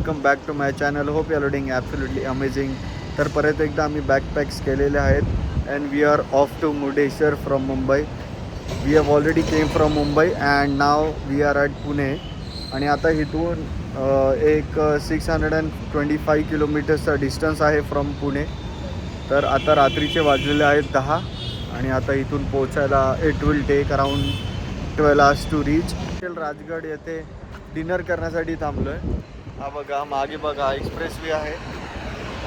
Welcome back to my channel. Hope you are doing absolutely amazing. तर परत एकदा आम्ही बॅकपॅक्स केलेले आहेत and we are off to Murdeshwar from Mumbai. We have already came from Mumbai and now we are at Pune. आणि आता इथून एक 625 किलोमीटर्सचा डिस्टन्स आहे फ्रॉम पुणे. तर आता रात्रीचे वाजलेले आहेत 10 आणि आता इथून पोचायला it will take around 12 hours to reach. Rajgad येथे डिनर करण्यासाठी थांबलो आहे. हा बघा मागे बघा एक्सप्रेस वे आहे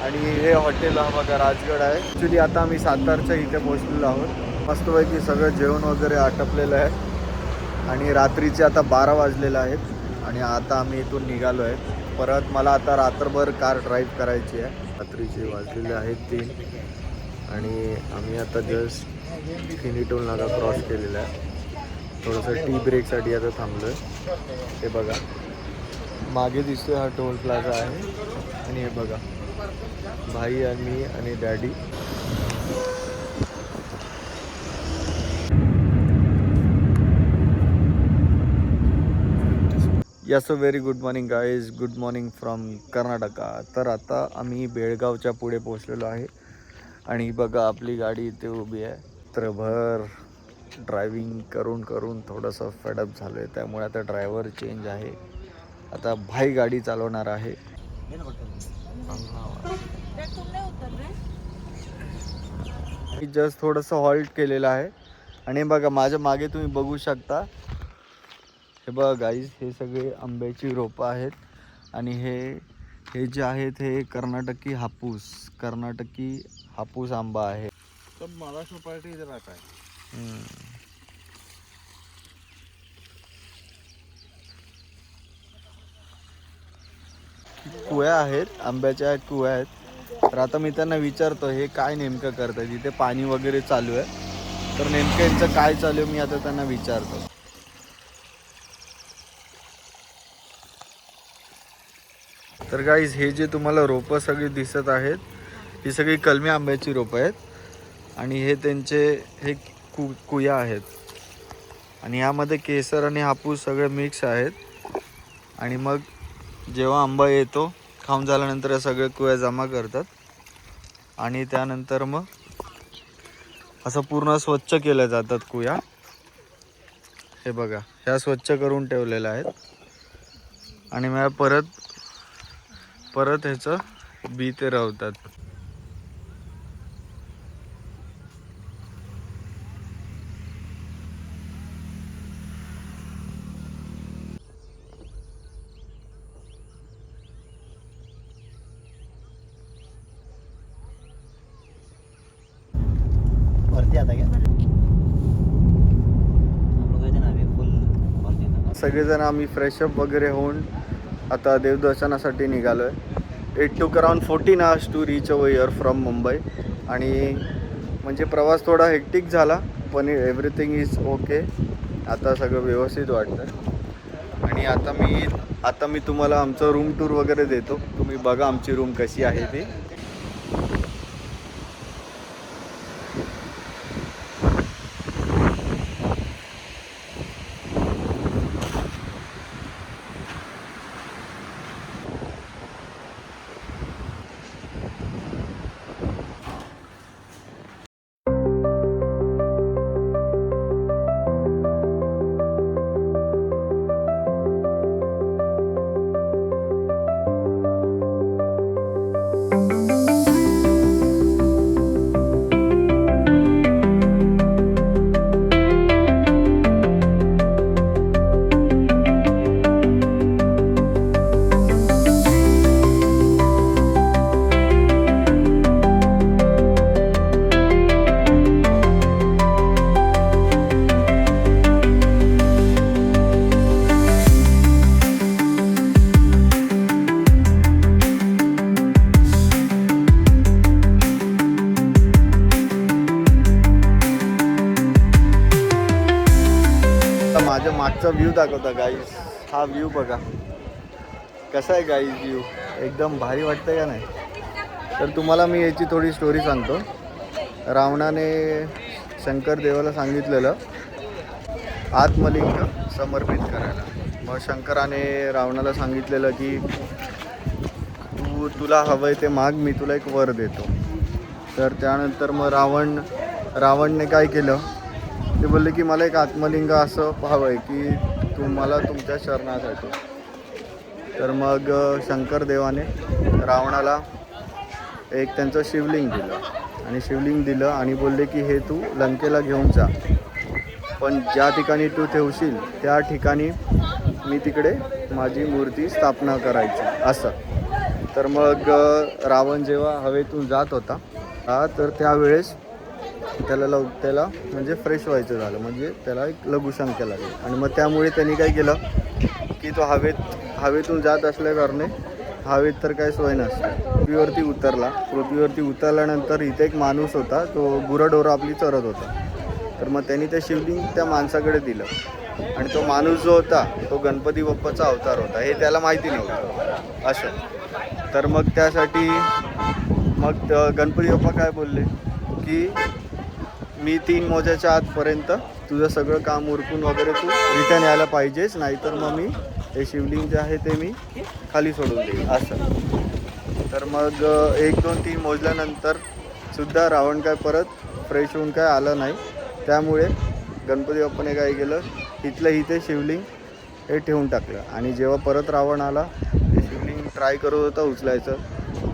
आणि हे हॉटेल हा बघा राजगड आहे. ॲक्च्युली आता आम्ही सातारच्या इथे पोहोचलेलो आहोत. मस्तपैकी सगळं जेवण वगैरे आटपलेलं आहे आणि रात्रीचे आता 12 वाजलेले आहेत आणि आता आम्ही इथून निघालो आहे. परत मला आता रात्रभर कार ड्राईव्ह करायची आहे. रात्रीचे वाजलेले आहेत 3 आणि आम्ही आता जस्ट खिनी टोल नाका क्रॉस केलेला आहे. थोडंसं टी ब्रेकसाठी आता थांबलो आहे. हे बघा मागे दिसतोय हा टोल प्लाझा आहे आणि हे बघा भाई आणि मी आणि daddy. Yes a very good morning guys. Good morning from Karnataka. तर आता आम्ही बेळगावच्या पुढे पोहोचलेलो आहे आणि बघा आपली गाडी इथे उभी आहे. रात्रभर ड्रायव्हिंग करून करून थोडंसं फेडअप झालो आहे, त्यामुळे आता ड्रायव्हर चेंज आहे. आता भाई गाडी चालवणार आहे. जस्ट थोडंसं हॉल्ट केलेलं आहे आणि बघा माझ्या मागे तुम्ही बघू शकता. हे बघा गाईज हे सगळे आंब्याची रोपं आहेत आणि हे जे आहेत हे कर्नाटकी हापूस आंबा आहे. सब महाराष्ट्र पार्टी इधर आता है. कुया आहेत, आंब्याच्या कुया आहेत. तर आता मी त्यांना विचारतो हे काय नेमकं करतात. इथे पाणी वगैरे चालू आहे तर नेमकं यांचं काय चालू आहे मी आता त्यांना विचारतो. तर गाईज हे जे तुम्हाला रोपं सगळी दिसत आहेत ही सगळी कलमी आंब्याची रोपं आहेत आणि हे त्यांचे हे कुया आहेत आणि यामध्ये केसर आणि हापूस सगळे मिक्स आहेत. आणि मग जेव्हा आंबा येतो खाऊन झाल्यानंतर या सगळे कुया जमा करतात आणि त्यानंतर मग असं पूर्ण स्वच्छ केल्या जातात कुया. हे बघा ह्या स्वच्छ करून ठेवलेल्या आहेत आणि मग परत ह्याचं बी ते रवतात. सगळेजण आम्ही फ्रेशअप वगैरे होऊन आता देवदर्शनासाठी निघालो आहे. It took around 14 hours to reach our here from Mumbai. आणि म्हणजे प्रवास थोडा हेक्टिक झाला पण एव्हरीथिंग इज ओके. आता सगळं व्यवस्थित वाटतं आणि आता मी तुम्हाला आमचं रूम टूर वगैरे देतो. तुम्ही बघा आमची रूम कशी आहे ती. माझ्या मागचा व्ह्यू दाखवता गाईज. हा व्ह्यू बघा कसा आहे गाईज. व्ह्यू एकदम भारी वाटतं का नाही. तर तुम्हाला मी याची थोडी स्टोरी सांगतो. रावणाने शंकर देवाला सांगितलेलं आत्मलिंग समर्पित करायला. मग शंकराने रावणाला सांगितलेलं की तुला हवं आहे ते माग, मी तुला एक वर देतो. तर त्यानंतर मग रावणने काय केलं, ते बोलले की मला एक आत्मलिंग असं हवं आहे की तुम्हाला तुमच्या शरणासाठी. तर मग शंकरदेवाने रावणाला एक त्यांचं शिवलिंग दिलं आणि शिवलिंग दिलं आणि बोलले की हे तू लंकेला घेऊन जा, पण ज्या ठिकाणी तू ठेवशील त्या ठिकाणी मी तिकडे माझी मूर्ती स्थापना करायची असं. तर मग रावण जेव्हा हवेतून जात होता तर त्यावेळेस त्याला म्हणजे फ्रेश व्हायचं झालं, म्हणजे त्याला एक लघुशंका लागली आणि मग त्यामुळे त्यांनी काय केलं की तो हवेतून जात असल्याकारणे हवेत तर काय सोय नसते, पृथ्वीवरती उतरल्यानंतर इथे एक माणूस होता, तो गुरंढोरं आपली चरत होता. तर मग त्यांनी ते शिवलिंग त्या माणसाकडे दिलं आणि तो माणूस जो होता तो गणपती बाप्पाचा अवतार होता, हे त्याला माहिती नव्हतं असं. तर मग त्यासाठी मग गणपती बाप्पा काय बोलले की मी 3 मोजाच्या आतपर्यंत तुझं सगळं काम उरकून वगैरे तू रिटर्न यायला पाहिजेच, नाहीतर मग मी हे शिवलिंग जे आहे ते मी खाली सोडून देईन असं. तर मग 1 2 3 मोजल्यानंतर सुद्धा रावण काय परत फ्रेश होऊन काय आलं नाही. त्यामुळे गणपती बाप्पाने काय केलं, इथे शिवलिंग हे ठेवून टाकलं आणि जेव्हा परत रावण आला ते शिवलिंग ट्राय करत होता उचलायचं,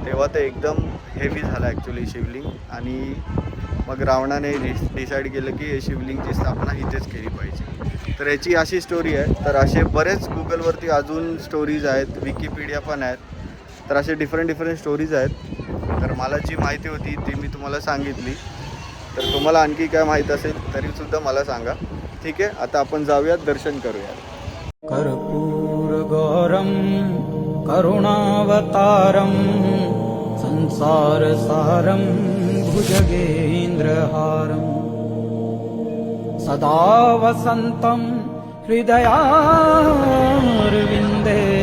तेव्हा ते एकदम हेवी झालं ॲक्च्युली शिवलिंग. आणि मग रावणाने डिसाईड केलं की हे शिवलिंगची स्थापना इथेच केली पाहिजे. तर याची अशी स्टोरी आहे. तर असे बरेच गुगलवरती अजून स्टोरीज आहेत, विकिपीडिया पण आहेत. तर असे डिफरंट स्टोरीज आहेत. तर मला जी माहिती होती ती मी तुम्हाला सांगितली. तर तुम्हाला आणखी काय माहीत असेल तरीसुद्धा मला सांगा. ठीक आहे, आता आपण जाऊयात, दर्शन करूयात. कर्पूरगौरं करुणावतारं संसारसारं भुजगेन्द्रहारं सदा वसन्तं हृदयारविन्दे.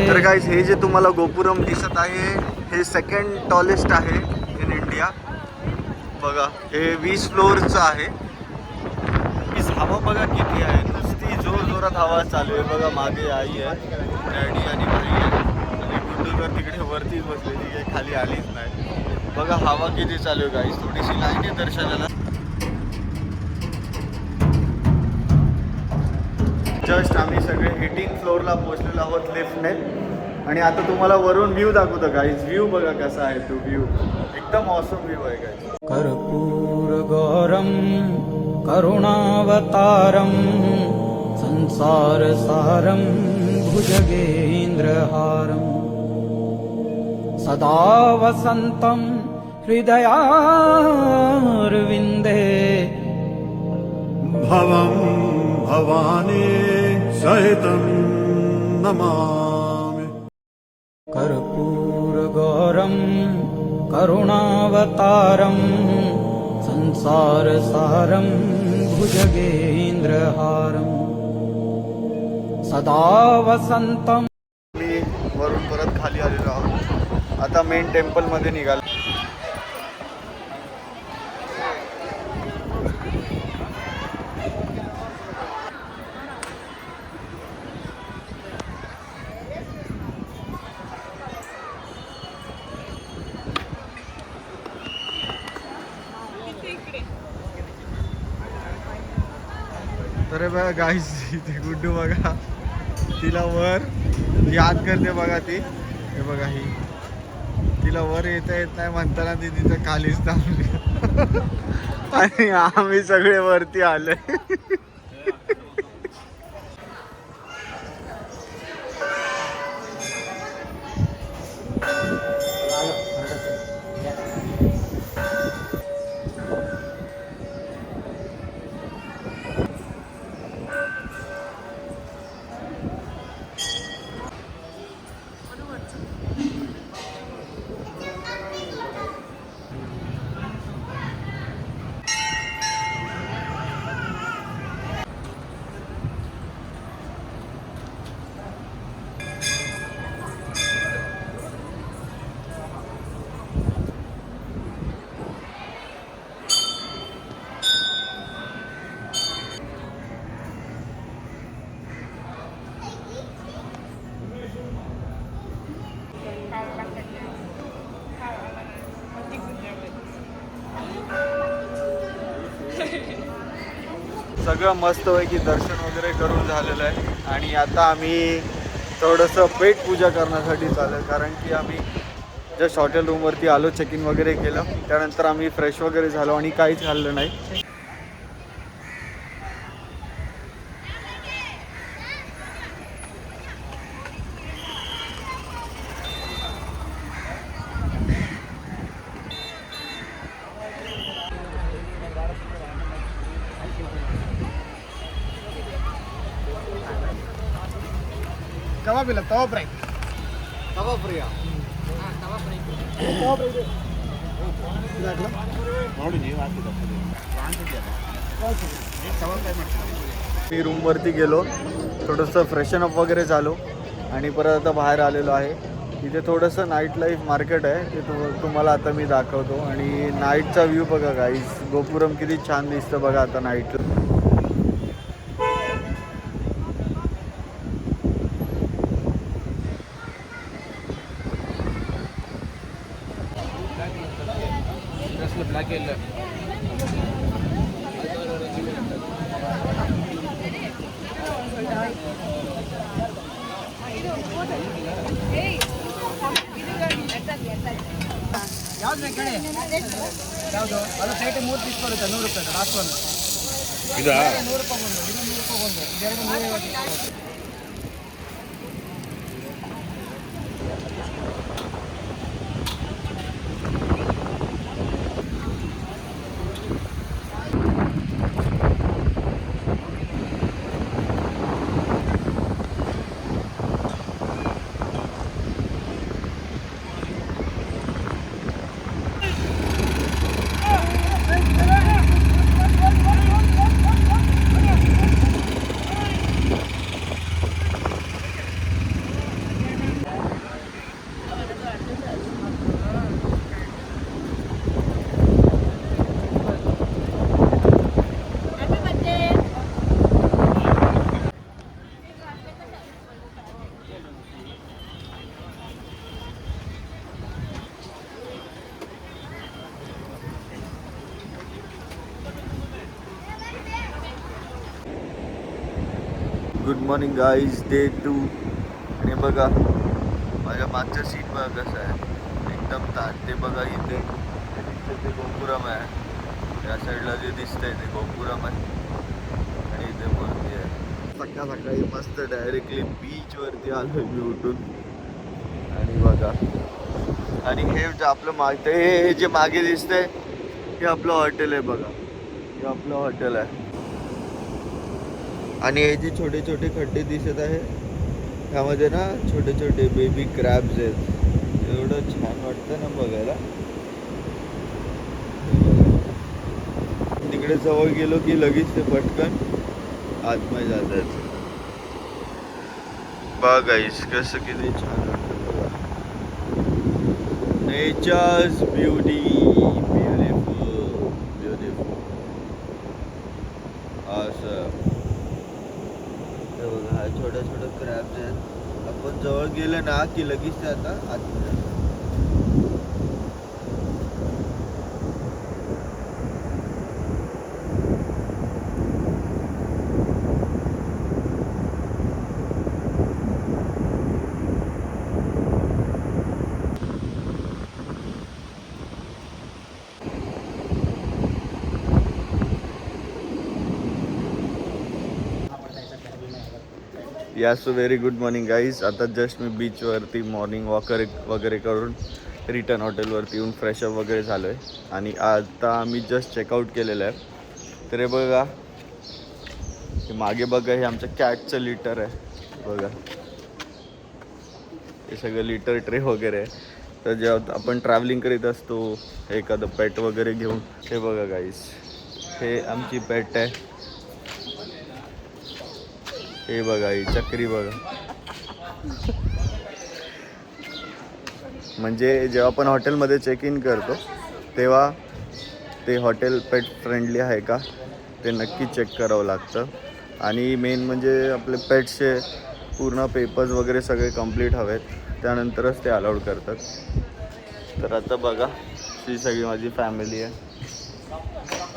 तर गाईज, हे जे तुम्हाला गोपुरम दिसत आहे हे 2nd टॉलेस्ट आहे इन इंडिया. बघा, हे 20 फ्लोअरचं आहे. हवा बघा किती आहे, नुसती जोरात हवा चालू आहे. बघा, मागे आई आहे, डॅडी आणि भाई आहे आणि गुड्डू तर तिकडे वरतीच बसलेली, काही खाली आलीच नाही. बघा हवा किती चालू आहे गाईज. थोडीशी लाईन आहे दर्शनाला. जस्ट आम्ही सगळे 18 फ्लोअरला पोहोचलेलो आहोत लिफ्टने आणि आता तुम्हाला वरून व्ह्यू दाखवतो गाईज. व्ह्यू बघा कसा आहे तो व्ह्यू, एकदम ऑसम व्ह्यू आहे गाईज. कर्पूरगौरं करुणावतारं संसारसारं भुजगेन्द्रहारं सदा वसन्तं हृदयारविन्दे. भवं भवानी सहितं नमामि. कर्पूरगौरं करुणावतारं संसारसारं भुजगेन्द्रहारं सदा वसन्तं. मी वरून परत खाली आलेलो आहोत. आता मेन टेम्पलमध्ये निघालो. तर बघा गाईज, इथे गुड्डू बघा, तिला वर याद करते बघा ती. हे बघा, ही तिला वर येता येत नाही म्हणताना ती तिथं खालीच थांबली आणि आम्ही सगळे वरती आलोय. सगळं मस्तपैकी दर्शन वगैरे करून झालेलं आहे आणि आता आम्ही थोडंसं पेट पूजा करण्यासाठी चालेल, कारण की आम्ही जस्ट हॉटेल रूमवरती आलो, चेक इन वगैरे केलं, त्यानंतर आम्ही फ्रेश वगैरे झालो आणि काहीच खाल्लं नाही. मी रूमवरती गेलो, थोडंसं फ्रेशन अप वगैरे झालो आणि परत आता बाहेर आलेलो आहे. इथे थोडंसं नाईट लाईफ मार्केट आहे, ते तुम्हाला आता मी दाखवतो. आणि नाईटचा व्ह्यू बघा गाईस, गोपुरम किती छान दिसतं बघा आता नाईटला. Good morning guys, day 2. आणि बघा माझ्या मागचं सीट बघा कसं आहे, एकदम ताट. ते बघा इथे ते गोपुरम आहे, त्या साईडला जे दिसतंय ते गोपुरम आहे आणि इथे मूर्ती आहे. सकाळ सकाळी मस्त डायरेक्टली बीचवरती आलो मी उठून. आणि बघा, आणि हे जे आपलं मागतं हे जे मागे दिसतंय हे आपलं हॉटेल आहे बघा, हे आपलं हॉटेल आहे. आणि हे जे छोटे छोटे खड्डे दिसत आहे त्यामध्ये ना छोटे छोटे बेबी क्रॅब्स आहेत. एवढं छान वाटतं ना बघायला. तिकडे जवळ गेलो की लगेच ते पटकन आतमध्ये जातात. बघा गाईस कसं किती छान वाटतं बघा. नेचर्स ब्युटी, ब्युटिफुल ब्युटिफुल असं. बघा हा छोट्या छोट्या क्रॅब्स आहेत. आपण जवळ गेलं ना की लगेच ते आता आतमध्ये. So very good morning guys. आता जस्ट मी बीचवरती मॉर्निंग वॉक वगैरे करून रिटर्न हॉटेलवरती येऊन फ्रेशअप वगैरे झालो आहे. आणि आता आम्ही जस्ट चेकआउट केलेलं आहे. तर हे बघा, हे मागे बघा, हे आमच्या कॅटचं लिटर आहे बघा. हे सगळं लिटर ट्रे वगैरे आहे. तर जेव्हा आपण ट्रॅव्हलिंग करीत असतो एखादं पेट वगैरे घेऊन, हे बघा गाईज, हे आमची पेट आहे. हे बघा ही चक्री बघा. म्हणजे जेव्हा आपण हॉटेलमध्ये चेक इन करतो तेव्हा ते हॉटेल पेट फ्रेंडली आहे का ते नक्की चेक करावं लागतं. आणि मेन म्हणजे आपले पेट्सचे पूर्ण पेपर्स वगैरे सगळे कंप्लीट हवेत, त्यानंतरच ते अलाउड करतात. तर आता बघा ही सगळी माझी फॅमिली आहे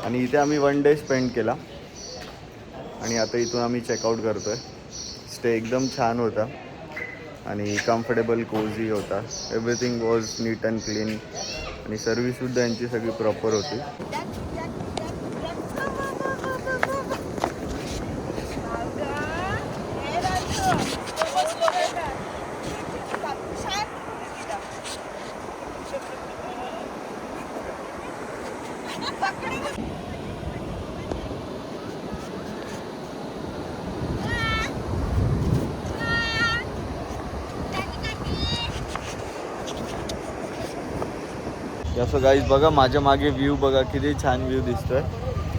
आणि इथे आम्ही 1 डे स्पेंड केला. आणि आता इथून आम्ही चेकआउट करतो आहे. स्टे एकदम छान होता आणि कम्फर्टेबल कोझी होता. Everything was neat and clean आणि सर्व्हिससुद्धा यांची सगळी प्रॉपर होती. असं गाईज बघा माझ्या मागे व्ह्यू बघा किती छान व्ह्यू दिसतोय.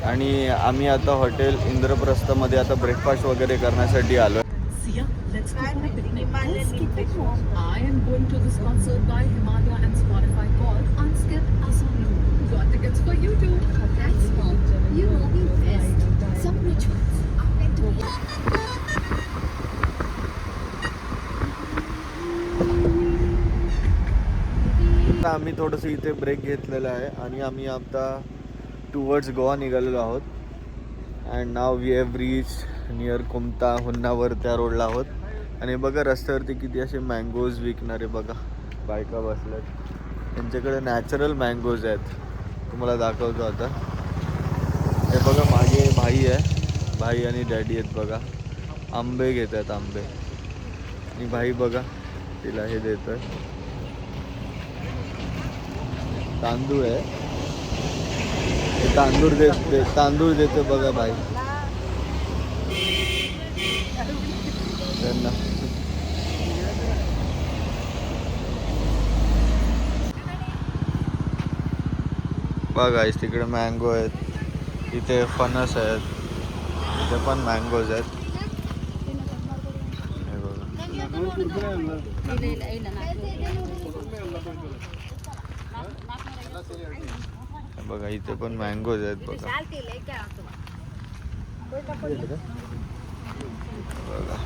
आणि आम्ही आता हॉटेल इंद्रप्रस्थमध्ये आता ब्रेकफास्ट वगैरे करण्यासाठी आलो. Sia, let's go for a picnic. Let's keep it warm. I am going to this concert by Himalaya and Spotify called Unskip Asami. Got tickets for you too. That's fun. You know me best. Some rituals are meant to be. आम्ही थोडंसं इथे break घेतलेला आहे आणि आम्ही आता towards Goa निघालेलो आहोत. And now we have reach near Kumta Honnavar त्या रोडला आहोत. आणि बघा रस्त्यावरती किती असे मँगोज विकणारे बघा बायका बसल्यात. त्यांच्याकडे नॅचरल मँगोज आहेत. तुम्हाला दाखवतो आता. हे बघा मागे भाई आहे. भाई आणि डॅडी आहेत बघा. आंबे घेत आहेत आंबे. आणि भाई बघा तिला हे देत आहे तांदूळ आहे. तांदूळ देते बघा भाई त्यांना. बघा तिकडे मँगो आहेत. इथे फणस आहेत. इथे पण मँगोज आहेत. बघा इथे पण मँगोज आहेत बघा. बघा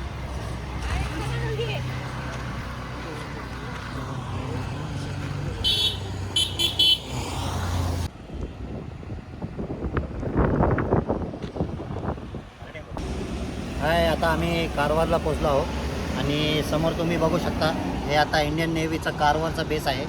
हाय, आता आम्ही कारवारला पोहोचलो आहोत आणि समोर तुम्ही बघू शकता हे आता इंडियन नेव्हीचा कारवारचा बेस आहे.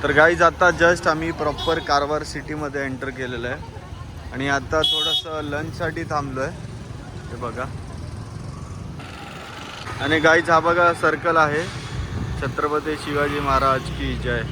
तर गाईज आता जस्ट आम्ही प्रॉपर कारवार सिटीमध्ये एंटर केलेलं आहे आणि आता थोडंसं लंचसाठी थांबलो आहे. हे बघा. आणि गाईज हा बघा सर्कल आहे. छत्रपती शिवाजी महाराज की जय.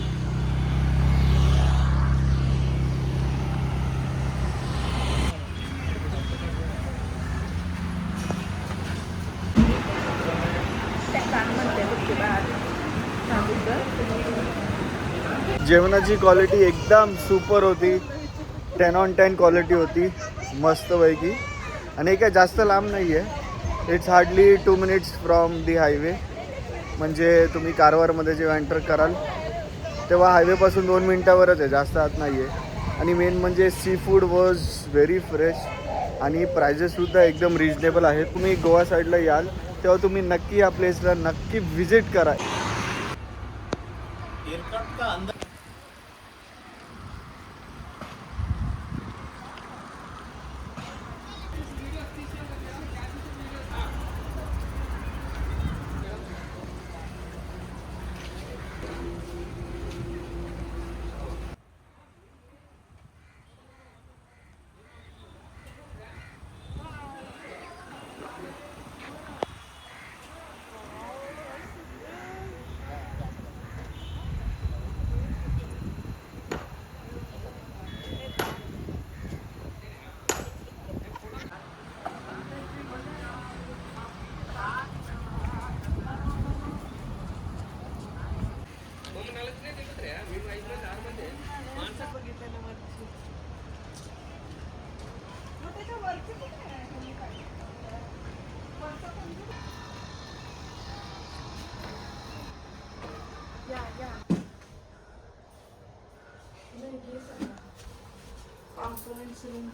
जेवणाची क्वालिटी एकदम सुपर होती. 10/10 क्वालिटी होती मस्तपैकी. आणि काय जास्त लांब नाही आहे. It's hardly 2 minutes from the highway. म्हणजे तुम्ही कारवारमध्ये जेव्हा एंटर कराल तेव्हा हायवेपासून 2 मिनटावरच आहे. जास्त आत नाही आहे. आणि मेन म्हणजे seafood was very fresh आणि प्रायजेससुद्धा एकदम रिजनेबल आहेत. तुम्ही गोवा साईडला याल तेव्हा तुम्ही नक्की या प्लेसला नक्की व्हिजिट करा.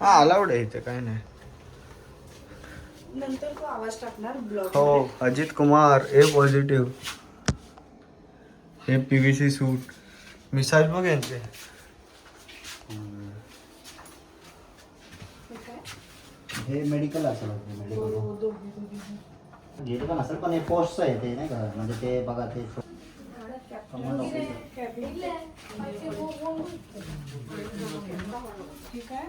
हा अलाउड आहे इथे काय नाही. नंतर तो आवाज टाकणार ब्लॉग. हो अजित कुमार ए पॉझिटिव्ह. हे PVC सूट मिसाईल बघ यांचे. हे मेडिकल असेल मेडिकल घेते पण असेल पण हे पोस्टचं आहे ते नाही का म्हणजे ते बघा ते ठीक आहे.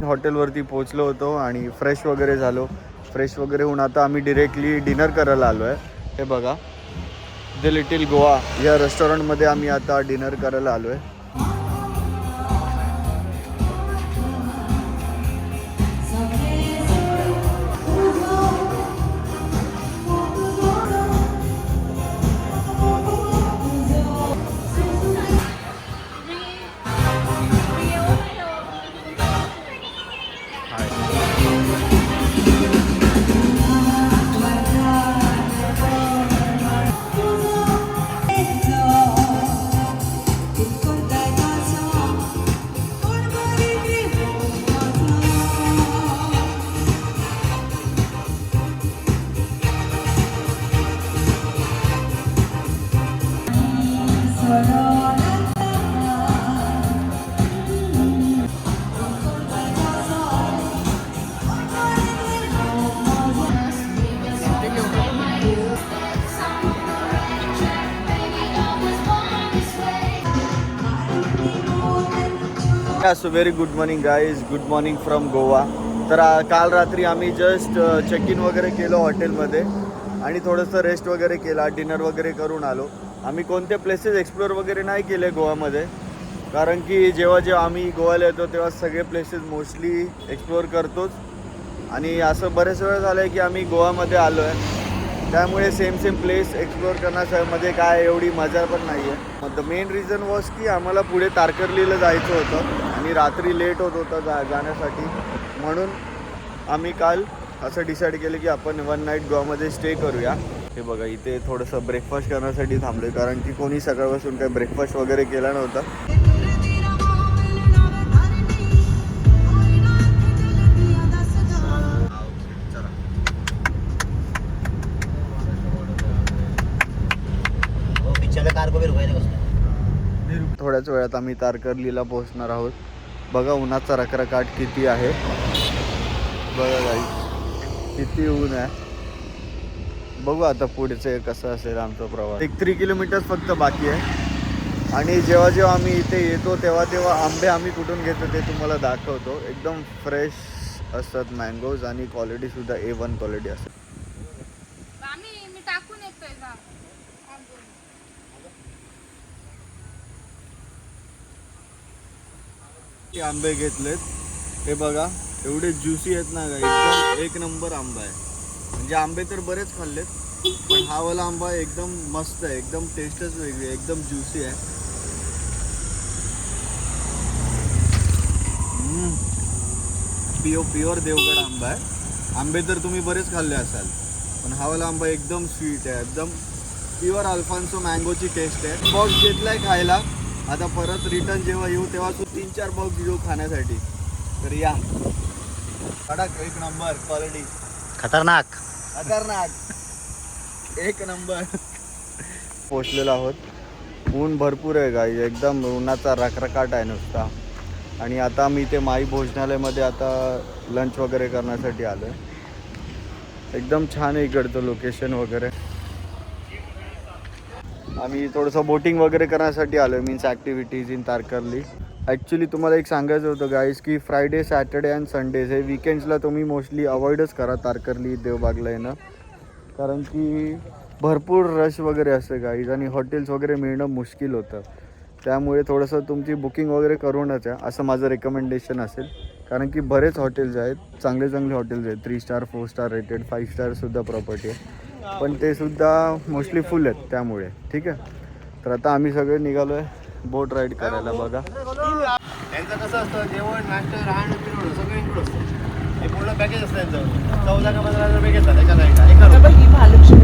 हॉटेलवरती पोहोचलो होतो आणि फ्रेश वगैरे झालो. फ्रेश वगैरे होऊन आता आम्ही डिरेक्टली डिनर करायला आलो आहे. हे बघा द लिटिल गोवा या रेस्टॉरंटमध्ये आम्ही आता डिनर करायला आलो आहे. So very good morning guys. Good morning from Goa. तर काल रात्री आम्ही जस्ट चेक इन वगैरे केलं हॉटेलमध्ये आणि थोडंसं रेस्ट वगैरे केला. डिनर वगैरे करून आलो. आम्ही कोणते प्लेसेस एक्सप्लोअर वगैरे नाही केले गोवामध्ये, कारण की जेव्हा आम्ही गोव्याला येतो तेव्हा सगळे प्लेसेस मोस्टली एक्सप्लोअर करतोच आणि असं बरेच वेळ झालं आहे की आम्ही गोवामध्ये आलो आहे. त्यामुळे सेम प्लेस एक्सप्लोअर करण्यामध्ये काय एवढी मजा पण नाही आहे. द मेन रिझन वॉज की आम्हाला पुढे तारकर्लीला जायचं होतं आणि रात्री लेट होत होतं जाण्यासाठी. म्हणून आम्ही काल असं डिसाईड केलं की आपण 1 नाईट गोवामध्ये स्टे करूया. हे बघा इथे थोडंसं ब्रेकफास्ट करण्यासाठी थांबलो आहे, कारण की कोणी सकाळपासून काही ब्रेकफास्ट वगैरे केला नव्हता. थोड्याच वेळात आम्ही तारकर्लीला पोहोचणार आहोत. बघा उन्हाचा रखरखाट किती आहे. बघा गाईस किती ऊन आहे. बघू आता पुढचे कसं असेल आमचा प्रवास. 3 किलोमीटर फक्त बाकी आहे आणि जेव्हा आम्ही इथे येतो तेव्हा आंबे आम्ही कुठून घेतो ते तुम्हाला दाखवतो. एकदम फ्रेश असतात मँगोज आणि क्वालिटीसुद्धा A1 क्वालिटी असते. ते आंबे घेतलेत, हे बघा एवढे ज्युसी आहेत ना, एकदम एक नंबर आंबा आहे. म्हणजे आंबे तर बरेच खाल्लेत, पण हा वाला आंबा एकदम मस्त आहे, एकदम टेस्टच वेगळी आहे, एकदम ज्युसी आहे. प्युअर देवगड आंबा आहे. आंबे तर तुम्ही बरेच खाल्ले असाल, पण हा वाला आंबा एकदम स्वीट आहे, एकदम प्युअर अल्फान्सो मँगोची टेस्ट आहे. बॉक्स घेतलाय खायला, आता परत रिटर्न जेव्हा येऊ तेव्हा तू 3-4 बॉक्स घेऊ खाण्यासाठी. तर या कडक एक नंबर क्वालिटी, खतरनाक. एक नंबर. पोचलेलो आहोत. ऊन भरपूर आहे गाई, एकदम उन्हाचा रखरखाट आहे नुसता. आणि आता मी ते माई भोजनालयमध्ये आता लंच वगैरे करण्यासाठी आलो आहे. एकदम छान आहे इकडचं लोकेशन वगैरे. आम्ही थोडंसं बोटिंग वगैरे करण्यासाठी आलो आहे, means activities in Tarkarli. Actually तुम्हाला एक सांगायचं होतं गाईज की फ्रायडे, सॅटर्डे अँड संडेज हे विकेंड्सला तुम्ही मोस्टली अवॉइडच करा तारकर्ली देवबागला येणं, कारण की भरपूर रश वगैरे असते गाईज आणि हॉटेल्स वगैरे मिळणं मुश्किल होतं. त्यामुळे थोडंसं तुमची बुकिंग वगैरे करूनच आहे असं माझं रेकमेंडेशन असेल, कारण की बरेच हॉटेल्स आहेत, चांगले हॉटेल्स आहेत, 3 स्टार 4 स्टार रेटेड, 5 स्टारसुद्धा प्रॉपर्टी आहे, पण ते सुद्धा मोस्टली फुल आहेत. त्यामुळे ठीक आहे. तर आता आम्ही सगळे निघालो आहे बोट राईड करायला. बघा त्यांचं कसं असतं, जेवण नाश्ता राहणं पिणं सगळं इन्क्लूड असतं. हे पूर्ण पॅकेज असतं त्यांचं. 14 का 15,000 रुपये घेतात एका नाईटला. ही महालक्ष्मी.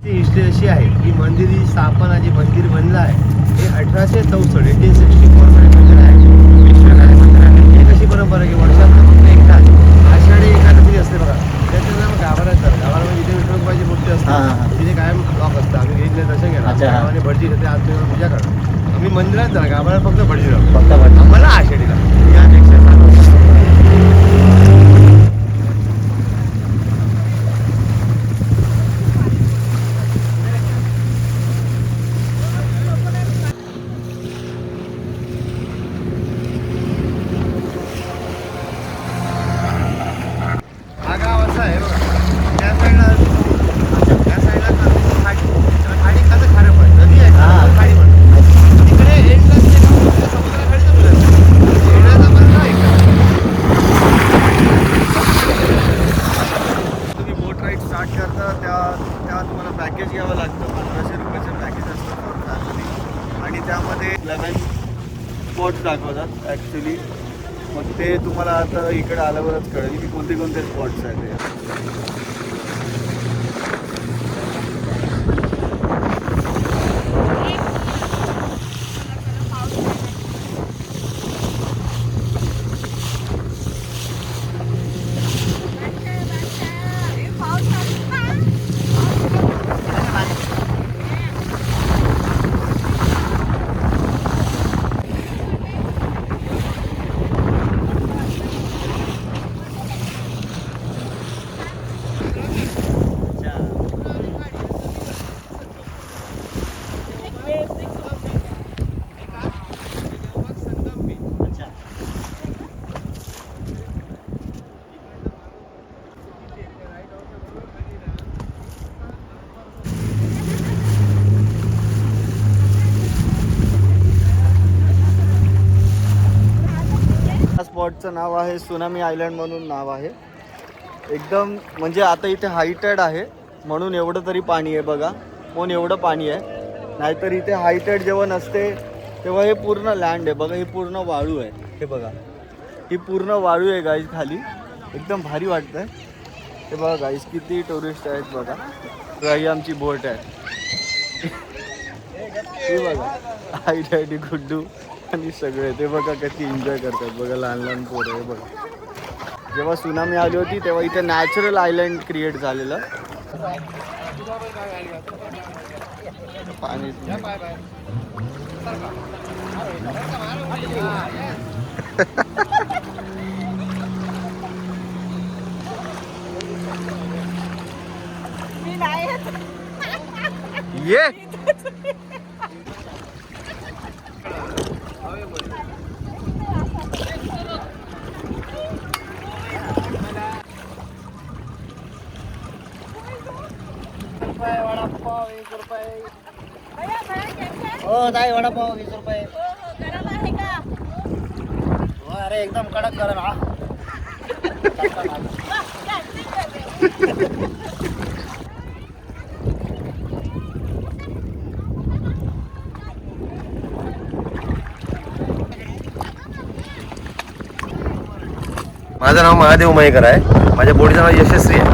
हिस्ट्री अशी आहे की मंदिराची स्थापना जे मंदिर बनलं आहे हे 1864 1864 मध्ये मंदिर आहे. ही कशी परंपरा आहे की वर्षात फक्त एकदा आषाढी एकादशी असते बघा, त्याचं नाव गाभाऱ्याचं. गाभाऱ्यामध्ये इथे विठ्ठलबाईची मूर्ती असते, तिथे कायम लॉक असतं. आम्ही घेतले दर्शन घेणार गावाने भटजी तिथे आजच्या पूजा करतो. आम्ही मंदिरात जाणार, गाभाऱ्यात फक्त भटजी राहतो आम्हाला आषाढीला. यापेक्षा पॅकेज घ्यावं लागतं. 1500 रुपयाचं पॅकेज असतं फॉर फॅमिली आणि त्यामध्ये 11 स्पॉट्स दाखवतात ॲक्च्युली. मग ते तुम्हाला आता इकडे आल्यावरच कळेल की कोणते कोणते स्पॉट्स आहेत ते. स्पॉटचं नाव आहे सुनामी आयलंड म्हणून नाव आहे. एकदम म्हणजे आता इथे हायटेड आहे म्हणून एवढं तरी पाणी आहे बघा, पण एवढं पाणी आहे. नाहीतर इथे हायटेड जेव्हा नसते तेव्हा हे पूर्ण लँड आहे बघा, ही पूर्ण वाळू आहे. हे बघा ही पूर्ण वाळू आहे गाईज खाली, एकदम भारी वाटतं आहे. हे बघा गाईज किती टुरिस्ट आहेत बघा. तर ही आमची बोट आहे, हे बघा आई डॅडी गुड्डू आणि सगळे ते बघा कशी एन्जॉय करतात बघा, लहान लहान पोरं आहे बघा. जेव्हा सुनामी आली होती तेव्हा इथे नॅचरल आयलँड क्रिएट झालेलं. पाणी ये हो ताई वडापाव 20 रुपये. हो, अरे एकदम कडक गरम हा. माझं नाव महादेव मयेकर आहे. माझ्या बोटीचं नाव यशस्वी आहे.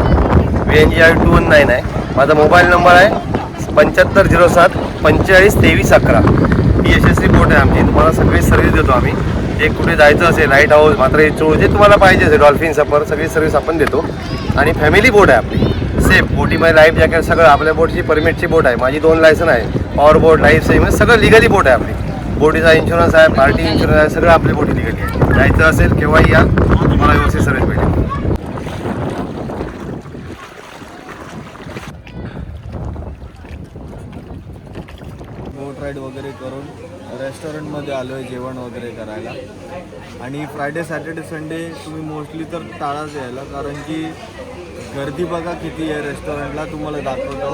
VNGR 219 आहे. माझा मोबाईल नंबर आहे 7507 45 23 11. ही यशस्वी बोट आहे आमची. तुम्हाला सगळी सर्व्हिस देतो आम्ही. जे कुठे जायचं असेल लाईट हाऊस मात्र जे तुम्हाला पाहिजे असेल डॉल्फिन सफर सगळी सर्व्हिस आपण देतो. आणि फॅमिली बोट आहे आपली. सेफ बोटीमध्ये लाईफ जॅकेट सगळं आपल्या बोटची परमिटची बोट आहे. माझी 2 लायसन आहे. पॉवर बोट लाईफ सेव्हिंग सगळं लिगली बोट आहे आपली. बोटीचा इन्शुरन्स आहे पार्टी इन्शुरन्स आहे सगळं आपली बोटी लिगली आहे. जायचं असेल केव्हाही या तुम्हाला व्यवस्थित सर्व्हिस भेटेल. बोट राईड वगैरे करून रेस्टॉरंटमध्ये आलो आहे जेवण वगैरे करायला. आणि फ्रायडे सॅटर्डे संडे तुम्ही मोस्टली तर टाळाच यायला, कारण की गर्दी बघा किती आहे रेस्टॉरंटला. तुम्हाला दाखवतो.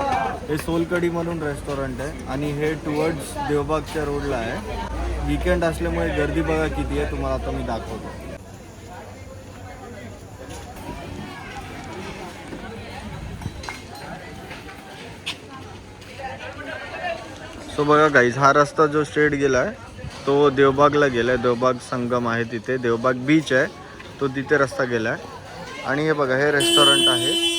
हे सोलकडी म्हणून रेस्टॉरंट आहे आणि हे टुवर्ड्स देवबागच्या रोडला आहे. वीकेंड असल्यामुळे गर्दी बघा किती आहे. तुम्हाला आता मी दाखवतो. सो बघा गाईज, हा रस्ता जो स्ट्रेट गेला आहे तो देवबागला गेला आहे. देवबाग संगम आहे तिथे, देवबाग बीच आहे तो तिथे रस्ता गेला आहे. आणि हे बघा हे रेस्टॉरंट आहे.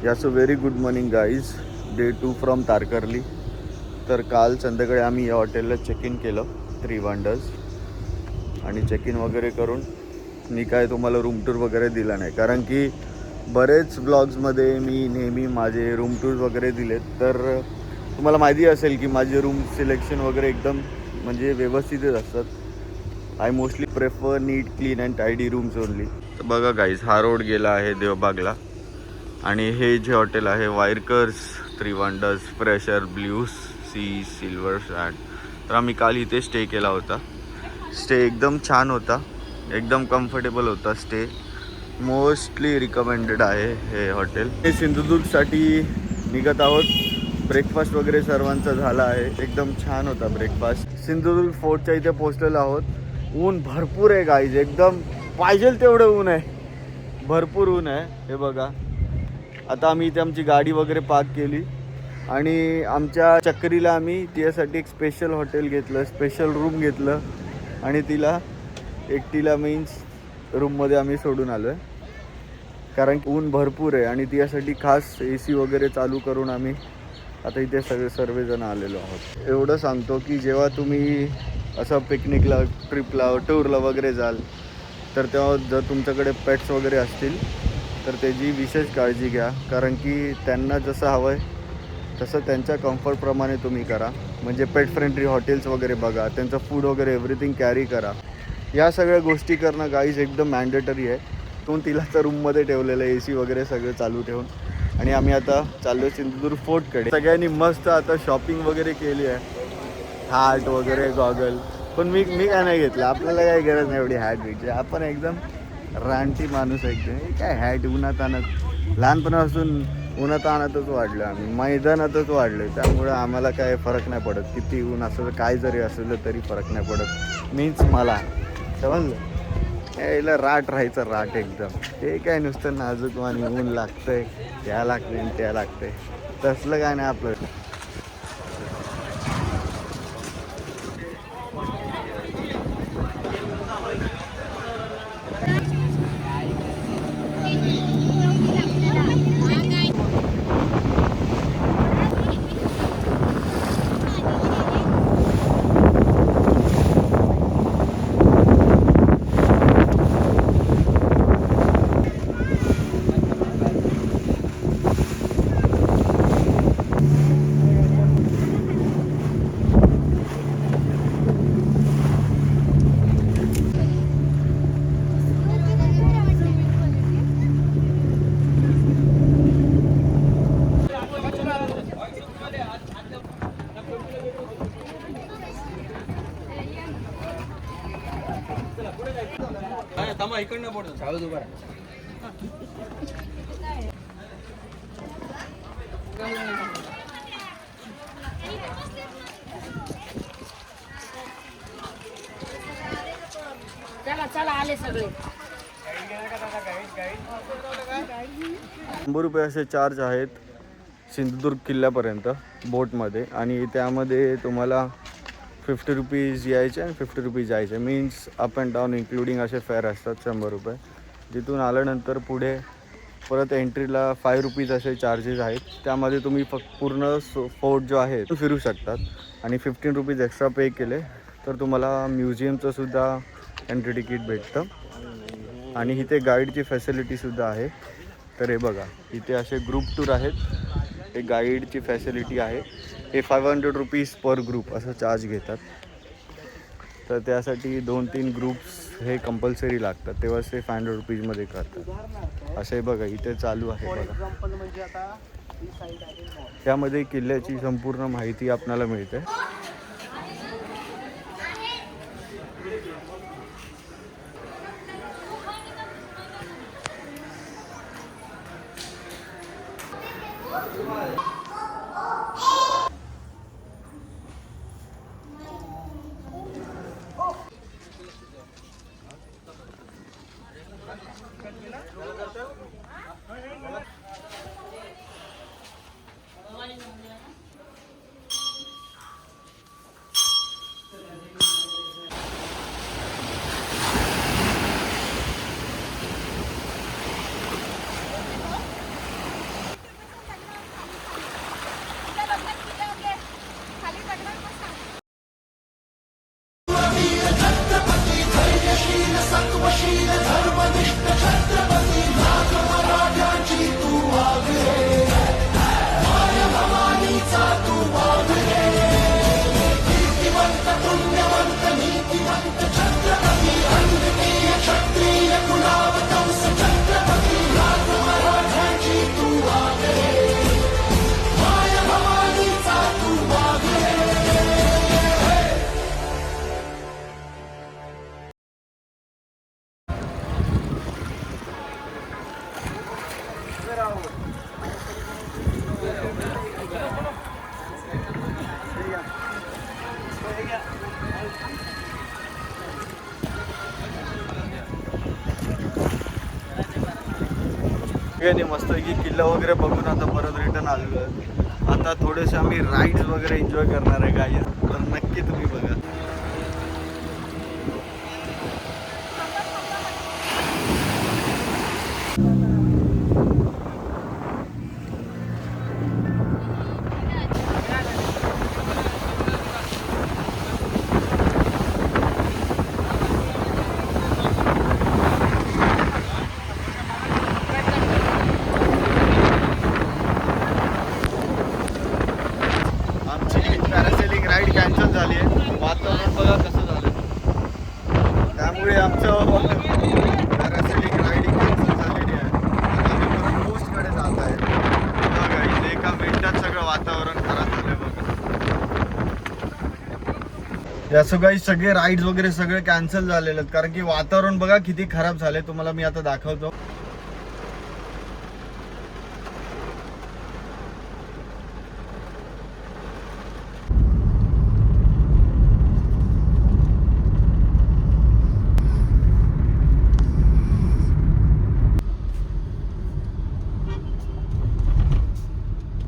या so very good morning guys. Day 2 from Tarkarli. तर काल संध्याकाळी आम्ही या हॉटेलला चेक इन केलं 3 वंडर्स. आणि चेक इन वगैरे करून मी काय तुम्हाला रूम टूर वगैरे दिला नाही, कारण की बरेच ब्लॉग्समध्ये मी नेहमी माझे रूम टूर्स वगैरे दिलेत. तर तुम्हाला माहिती असेल की माझे रूम सिलेक्शन वगैरे एकदम म्हणजे व्यवस्थितच असतात. I mostly prefer neat clean and tidy rooms only. तर बघा गाईज, हा रोड गेला आहे देवबागला. आणि हे जे हॉटेल आहे वायरकर्स 3 wonders fresher blue sea silver सॅट. तर आम्ही काल इथे स्टे केला होता. स्टे एकदम छान होता, एकदम कम्फर्टेबल होता स्टे. मोस्टली रिकमेंडेड आहे हे हॉटेल. हे सिंधुदुर्गसाठी निघत आहोत. ब्रेकफास्ट वगैरे सर्वांचा झाला आहे. एकदम छान होता ब्रेकफास्ट. सिंधुदुर्ग फोर्टच्या इथे पोहोचलेलो आहोत. ऊन भरपूर आहे गाईज, एकदम पाहिजे तेवढं ऊन आहे. भरपूर ऊन आहे. हे बघा, आता आम्ही इथे आमची गाडी वगैरे पार्क केली आणि आमच्या चक्रीला आम्ही तिच्यासाठी एक स्पेशल हॉटेल घेतलं, स्पेशल रूम घेतलं आणि तिला एकटीला मीन्स रूममध्ये आम्ही सोडून आलो आहे. कारण ऊन भरपूर आहे आणि तिच्यासाठी खास AC वगैरे चालू करून आम्ही आता इथे सर्वजण आलेलो आहोत. एवढं सांगतो की जेव्हा तुम्ही असं पिकनिकला ट्रिपला टूरला वगैरे जाल तर तेव्हा जर तुमच्याकडे पेट्स वगैरे असतील तर त्याची विशेष काळजी घ्या, कारण की त्यांना जसं हवं आहे तसं त्यांच्या कम्फर्टप्रमाणे तुम्ही करा. म्हणजे पेट फ्रेंडली हॉटेल्स वगैरे बघा, त्यांचं फूड वगैरे एव्हरीथिंग कॅरी करा. या सगळ्या गोष्टी करणं गाईज एकदम मॅन्डेटरी आहे. तिला तर रूममध्ये ठेवलेलं आहे AC वगैरे सगळं चालू ठेवून. आणि आम्ही आता चाललो सिंधुदुर्ग फोर्टकडे. सगळ्यांनी मस्त आता शॉपिंग वगैरे केली आहे. हॅट वगैरे गॉगल, पण मी काय नाही घेतलं. आपल्याला काही गरज नाही एवढी हॅट भेटली. आपण एकदम रानटी माणूस एकदम. काय हॅट उन्हात आणत, लहानपणापासून उन्हात आणतच वाढलं आम्ही, मैदानातच वाढलं. त्यामुळं आम्हाला काय फरक नाही पडत. किती ऊन असलं काय जरी असलं तरी फरक नाही पडत. मीन्स मला समजलं यायला राट राहायचं, राट एकदम. ते काय नुसतं नाजूक आणि ऊन लागतंय, त्या लागतंय आणि त्या लागतंय, तसलं काय नाही आपलं. चला चला आले सगळे 100 रुपये असे चार्ज आहेत सिंधुदुर्ग किल्ल्यापर्यंत बोटमध्ये, आणि त्यामध्ये तुम्हाला 50 रुपीज यायचे आणि 50 रुपीज जायचे, means up and down including असे फेअर असतात 100 रुपये. तिथून आल्यानंतर पुढे परत एंट्रीला 5 रुपीज असे चार्जेस आहेत. त्यामध्ये तुम्ही फक्त पूर्ण फोर्ट जो आहे तो फिरू शकतात, आणि 15 रुपीज एक्स्ट्रा पे केले तर तुम्हाला म्युझियमचं सुद्धा एंट्री तिकीट भेटतं. आणि इथे गाईडची फॅसिलिटीसुद्धा आहे. तर हे बघा, इथे असे ग्रुप टूर आहेत, हे गाईडची फॅसिलिटी आहे. हे 500 रुपीज पर ग्रुप असं चार्ज घेतात. तर त्यासाठी 2-3 ग्रुप्स हे कंपल्सरी लागतात, तेव्हाच ते 500 रुपीजमध्ये करतात. असे बघा इथे चालू आहे बघा. त्यामध्ये किल्ल्याची संपूर्ण माहिती आपल्याला मिळते. आणि मस्तपैकी किल्ला वगैरे बघून आता परत रिटर्न आलेलो आहे. आता थोडेसे आम्ही राईड्स वगैरे एन्जॉय करणार आहे गाईज, तर नक्की तुम्ही बघा. कॅन्सल झाली आहे. वातावरण बघा कसं झालं, त्यामुळे आमचं पॅरासेलिंग राईडिंग कॅन्सल झालेली आहे. आम्ही परत कोस्टकडे जात आहे. बघा इथे एका मिनिटात सगळं वातावरण खराब झालं बघा. या सगळे राईड्स वगैरे सगळे कॅन्सल झालेले आहेत, कारण की वातावरण बघा किती खराब झाले. तुम्हाला मी आता दाखवतो.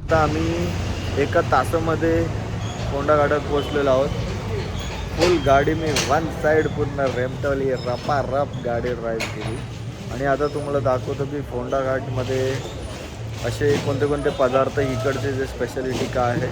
आता आम्ही एका तासामध्ये फोंडा घाटात पोहोचलेलो आहोत. फुल गाडी मी वन साईड पूर्ण रेमटवली, रपारप गाडी ड्राईव्ह केली. आणि आता तुम्हाला दाखवतो की फोंडा घाटमध्ये असे कोणते कोणते पदार्थ इकडचे जे स्पेशालिटी काय आहे